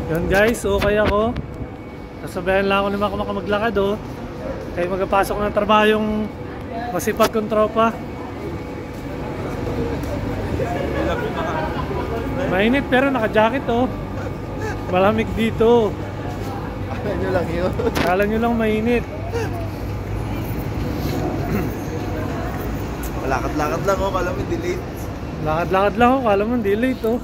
Yun guys, okay ako. Nasabayan lang ako ni Makmak maglakad oh. Kaya magpapasok ng trabaho yung masipag kong tropa. Mainit pero naka-jacket oh. Malamig dito. Akala nyo lang yun. Akala nyo lang mainit. Malakad-lakad lang oh, kala mo delete. Lakad-lakad lang ako, kala mo hindi late oh.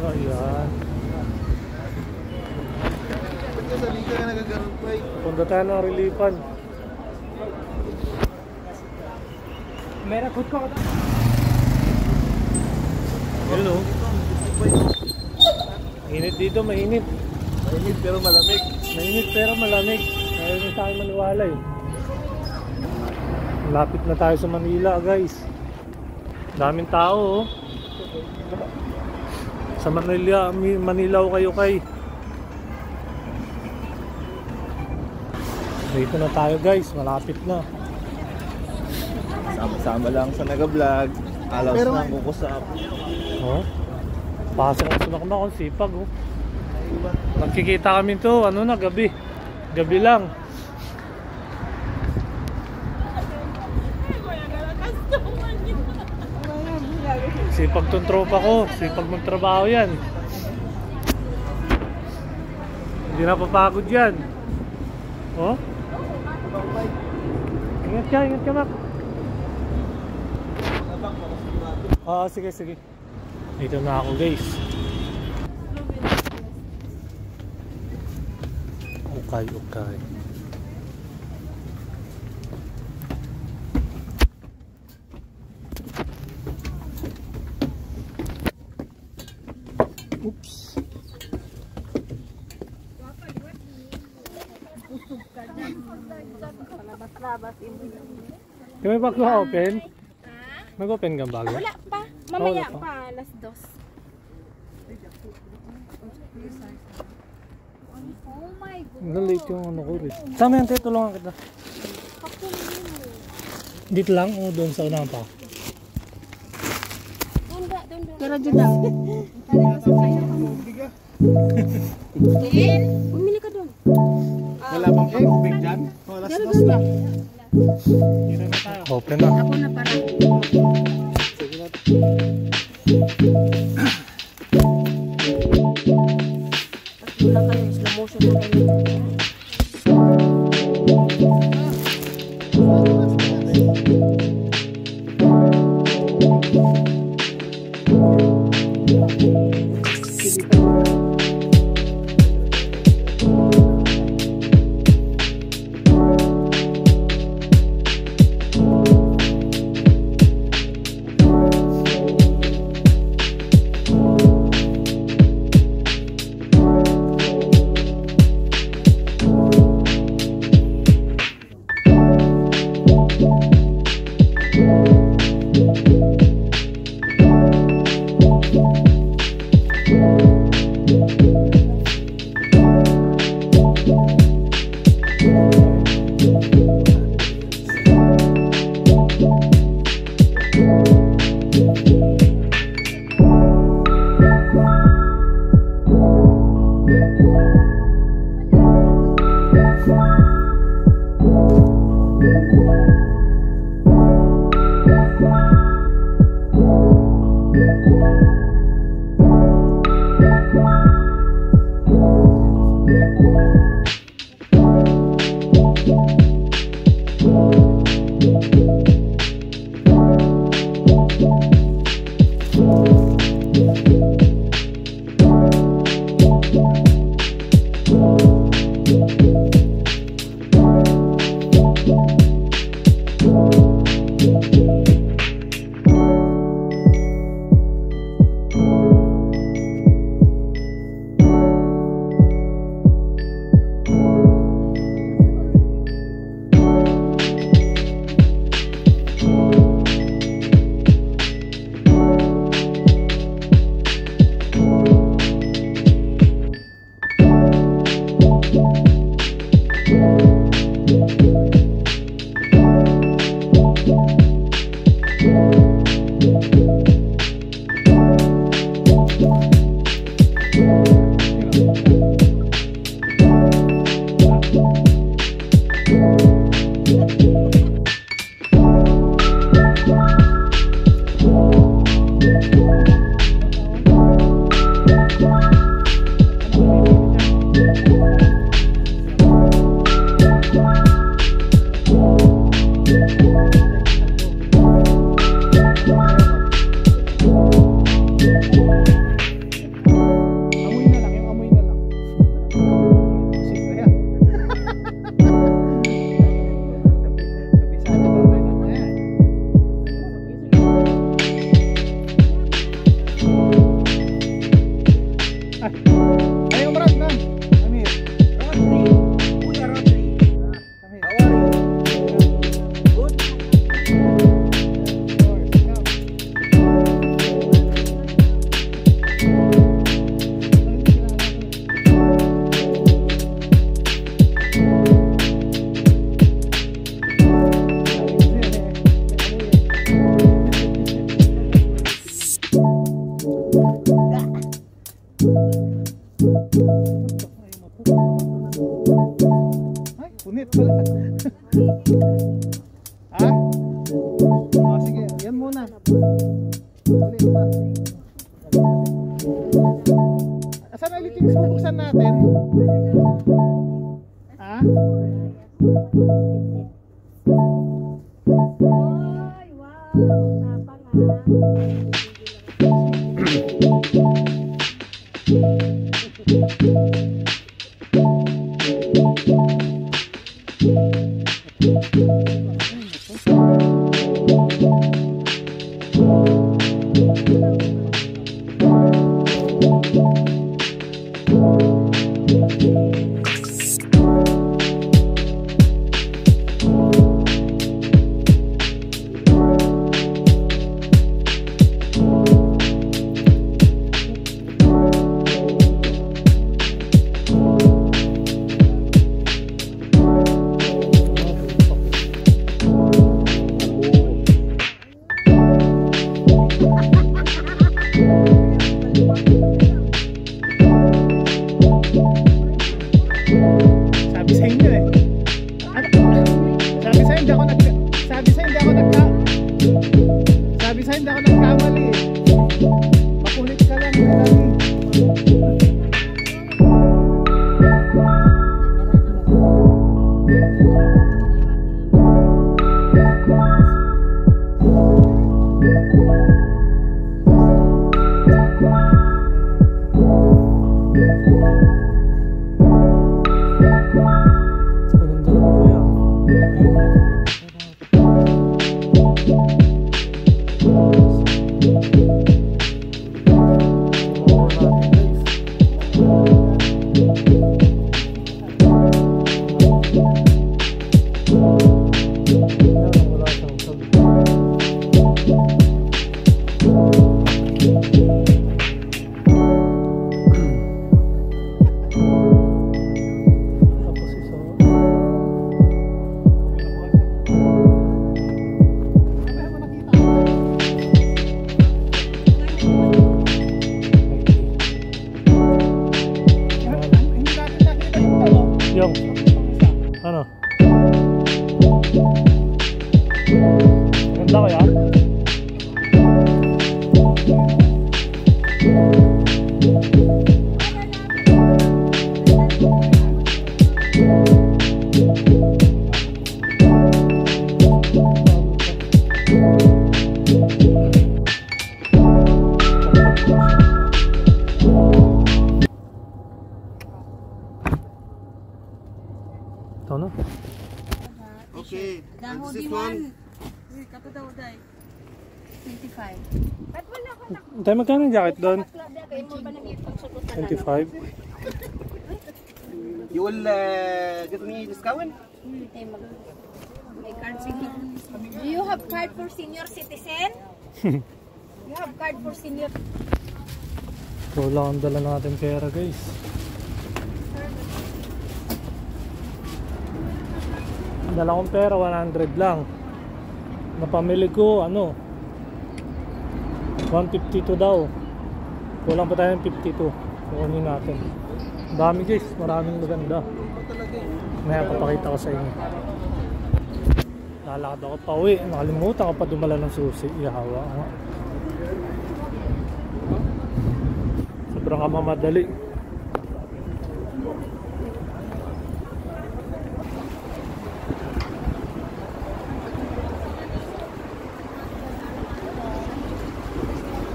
Ayan. Ba't ka sa liga ka nagagaroon pa eh? Punta tayo ng Relipan. मेरा खुद का बता Yun oh. Mainit dito, mainit. Mainit pero malamig. Mainit pero malamig. Ayaw nyo sa akin maniwala eh. Lapit na tayo sa Manila guys. Daming tao oh. Sa Manila o kayo kay. Dito na tayo guys, malapit na. Sama-sama lang sa nag-vlog. Alaw na kukusap. Oh. Pasok ang sunak na kung sipag oh. Nagkikita kami to, ano na, gabi. Gabi lang. Sipag tong tropa ko, sipag magtrabaho yan. Hindi na papagod yan. Oh? Ingat ka Mac. Oo, sige, sige. Dito na ako guys. Okay. Oops. Kaya may bago open? Mag-open ka bago? Wala pa. Mamaya pa, alas 2. Oh my God. Late yung ano ko rin. Sama yan tayo, tulungan kita. Dito lang o doon sa unahan pa? Pero dyan lang. Bumili ka doon. Wala bang pag-ubig dyan? Alas 2 na. Dito na tayo. Open na. Ako na parang. Sige na. Tapos lang kayo, slow motion na kayo. Ulit pa. Asan ulit yung bubuksan natin? Ha? Ay, wow. Tapang Sabi sa inyo eh. Ano? Sabi sa hindi ako sabi sa hindi ako nagkamali eh. Makulit ka lang lagi. Yung ano? Ganda kaya? Ito na. Okay. Daho This di one. one. Kato daw day. 25. Ba't wala ko na? Tayo magkano yung jacket doon? Kaya mo ba nag-ipag sa kutan? 25. You will give me discount? May card senior. Do you have card for senior citizen? You have card for senior. So lang ang dala natin pera guys. Dala kong pera 100 lang. Napamili ko ano 152 daw. Kulang pa tayo ng 52. Kukunin natin. Dami guys, maraming maganda. Maya papakita ko sa inyo. Lalakad ako pa uwi. Nakalimutan ko pa dumala ng susi. Ihawa nga. Sobrang kamamadali.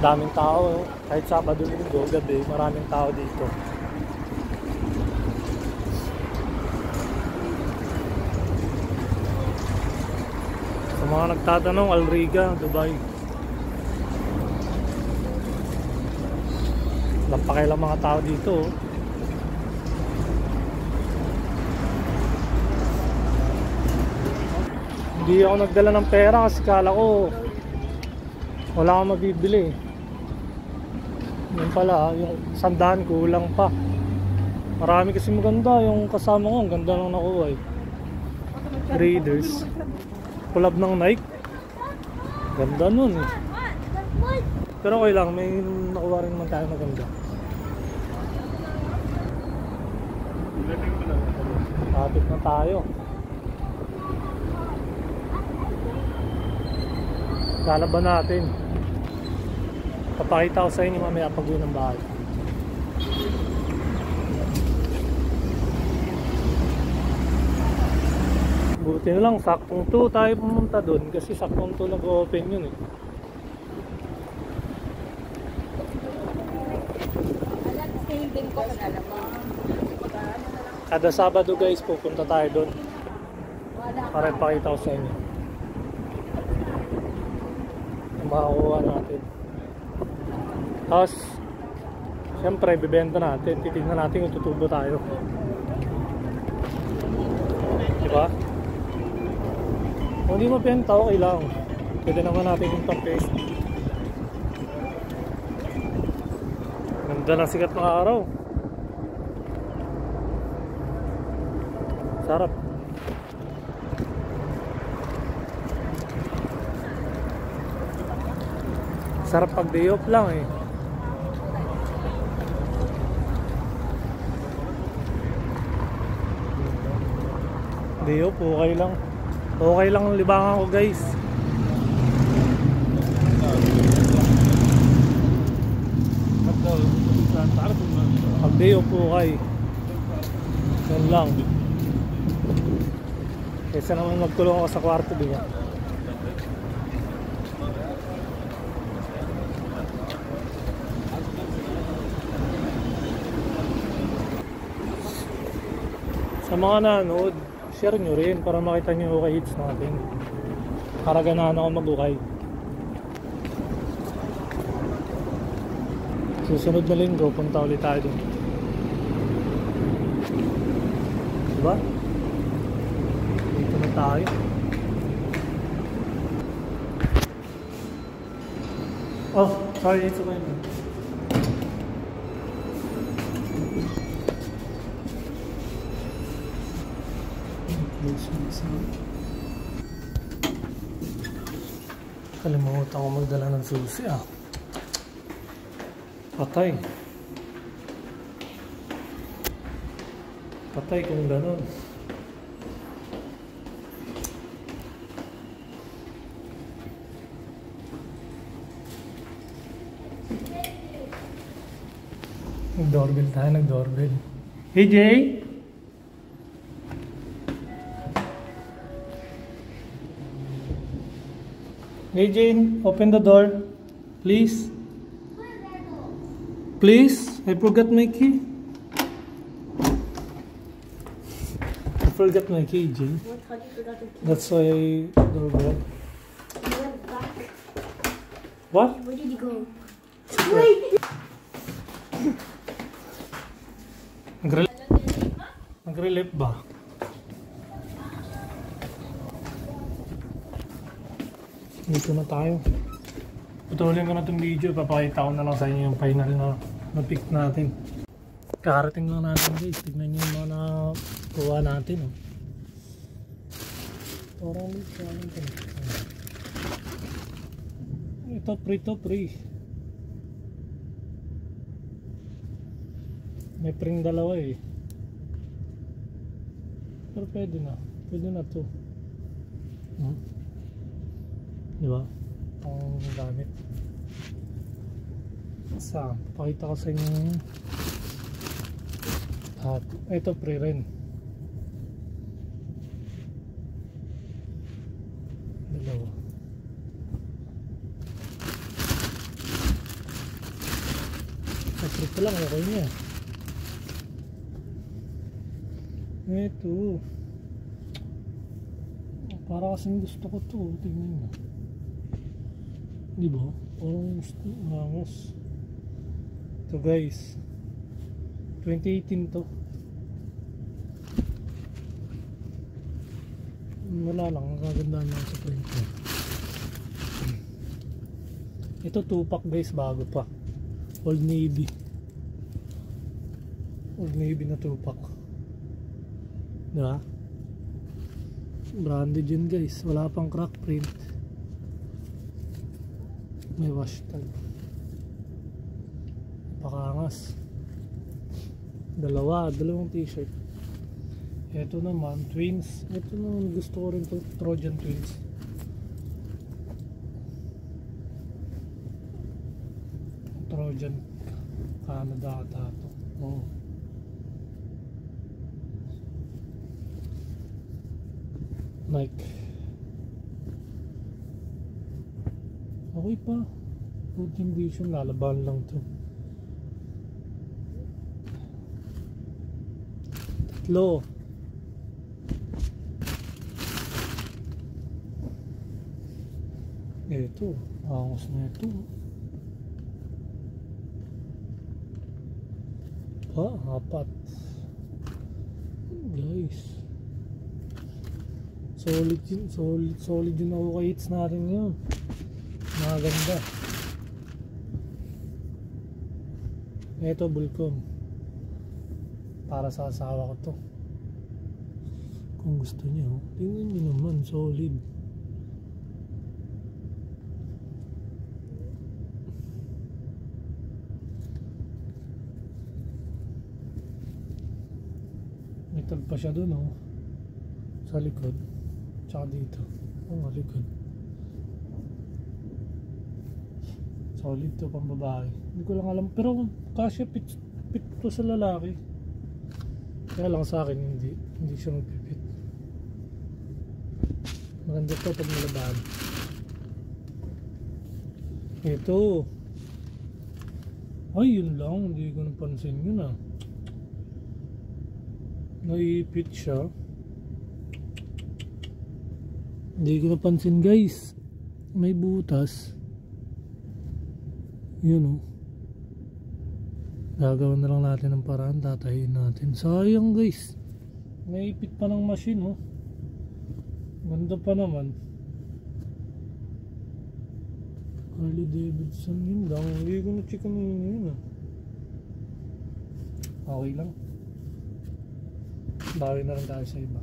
Daming tao, kahit Sabado Linggo, gabi, maraming tao dito. Sa mga nagtatanong, Alriga, Dubai. Lampakay lang mga tao dito. Hindi ako nagdala ng pera kasi kala ko wala akong mabibili. Yun pala, yung 100 kulang pa. Marami kasi maganda. Yung kasama ko, ang ganda nang nakuha eh. Raiders. Collab ng Nike. Ganda nun eh. Pero okay lang, may nakuha rin naman tayo maganda. Kapit na tayo. Lalaban natin. Papakita ko sa inyo mamaya pag uwi ng bahay. Buti na lang, saktong 2 tayo pumunta doon kasi saktong 2 nag-open yun eh. Din ko sa alam. Kada Sabado guys, pupunta tayo doon para ipakita ko sa inyo ang makakuha natin. Tapos syempre bibenta natin, titignan natin kung tutubo tayo, diba? Kung hindi mabenta, okay lang, pwede naman natin yung pang-paste. Ganda ng sikat ng araw, sarap. Sarap pag day off lang eh. Day off, okay lang. Okay lang ang libangan ko guys. Pag day off, okay. Yan lang. Kesa naman magkulong ako sa kwarto, di ba? Sa mga nanood, share nyo rin para makita nyo yung ukay hits natin. Para ganahan ako mag-ukay. Susunod na linggo, punta ulit tayo dun. Diba? Dito na tayo. Oh, sorry, it's okay. Kalimutan ko magdala ng susi ah. Patay. Patay kung gano'n. Nag-doorbell tayo, nag-doorbell. Hey Jay! Hey Jane, open the door, please. Please, I forgot my key. I forgot my key, Jane. What? How do you forgot the key? That's why I doorbell. You went back. What? Where did you go? Nag-relief ba? Dito na tayo. Putulin ko na itong video. Papakita ko na lang sa inyo yung final na pick natin. Kakarating lang natin guys. Tignan nyo yung mga nakuha natin. Oh. Parang ito pre. May pring dalawa eh. Pero pwede na to. Diba? Ang gamit. Sa, pakita ko sa inyo at ito pre rin. Dalawa. Sa pa lang okay niya. Ito. Para kasing gusto ko to. Tingnan nyo. Diba? Parang gusto nangos. Ito guys. 2018 to. Wala lang. Ang kagandaan lang sa print ko. Ito 2-pack guys. Bago pa. Old Navy. Old Navy na 2-pack. Diba? Branded yun guys. Wala pang crack print. May wash tag. Pakangas. Dalawang t-shirt. Ito naman twins. Ito naman gusto ko rin to, Trojan twins. dyan. Canada ata to. Oo. Nike. Okay pa. 14 vision, lalaban lang to. Tatlo. Ito, angos na ito. Apat. Guys. Solid yung okay hits natin ngayon. Maganda. Ito, Bulcom. Para sa asawa ko to. Kung gusto niyo, tingnan niyo naman, solid. May tag pa siya dun, oh. Sa likod. Tsaka dito. Oh, likod. Solid to, pang babae. Hindi ko lang alam. Pero kasya fit to sa lalaki. Kaya lang sa akin hindi siya magpipit. Maganda to pag nalaban. Ito. Ay, yun lang. Hindi ko napansin yun, ah. Naipit siya. Hindi ko napansin, guys. May butas. Yun, oh. Gagawin na lang natin ng paraan. Tatayin natin. Sayang, guys. Naipit pa ng machine, oh. Ganda pa naman. Harley Davidson yun lang. Hindi ko na-check yun, ah. Okay lang. Bawi na lang tayo sa iba.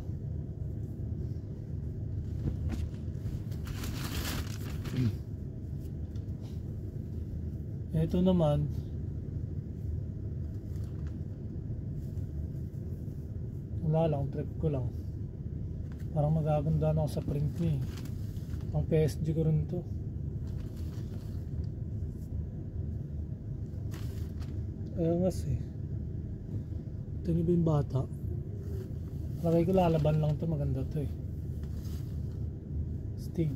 Ito naman, wala lang, trip ko lang. Parang magaganda na ako sa print niya, eh. Ang PSG ko rin to. Angas, eh. Ito niyo ba yung bata? Lagay ko lalaban lang to, maganda to, eh. Stig.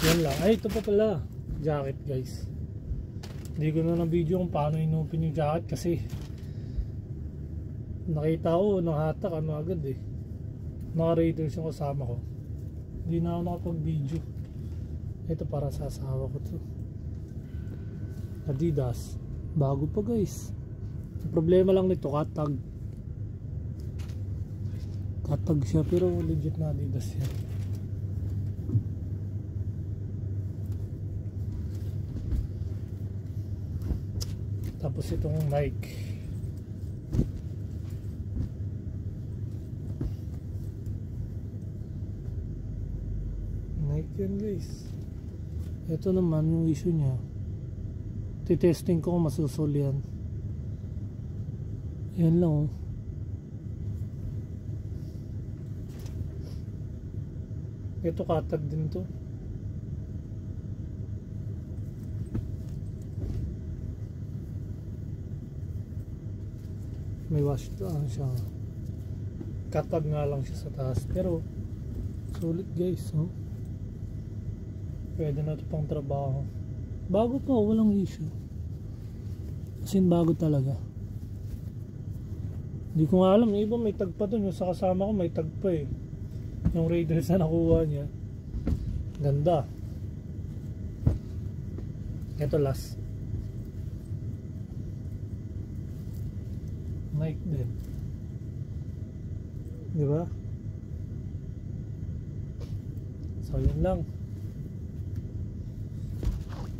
Yan lang. Ay, ito pa pala. Jacket, guys. Hindi ko na na-video kung paano inupin yung jacket kasi nakita ko, nakahatak ano agad, eh. Naka-raiders yung kasama ko. Hindi na ako nakapag-video. Ito para sa asawa ko to. Adidas. Bago pa, guys. Ang problema lang nito, katag. Katag siya pero legit na Adidas yan. Tapos itong Nike. Nike yan, guys. Ito naman yung issue niya. Titesting ko kung masusol yan. Yan lang, oh. Ito katag din to. May wash to, siya. Katag nga lang siya sa taas. Pero sulit, guys, oh. Pwede na ito pang trabaho. Bago pa, walang issue. As in, bago talaga. Hindi ko nga alam, iba may tag pa dun. Yung sa kasama ko may tag pa, eh. Yung Raiders na nakuha niya. Ganda. Ito last. Nike din. Diba? So yun lang.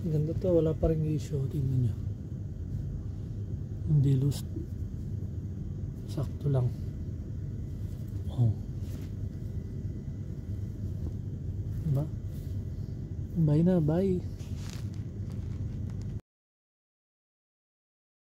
Ganda to, wala pa rin issue. Tingnan nyo. Hindi loose. Sakto lang. Oh. Diba? Bye na, bye.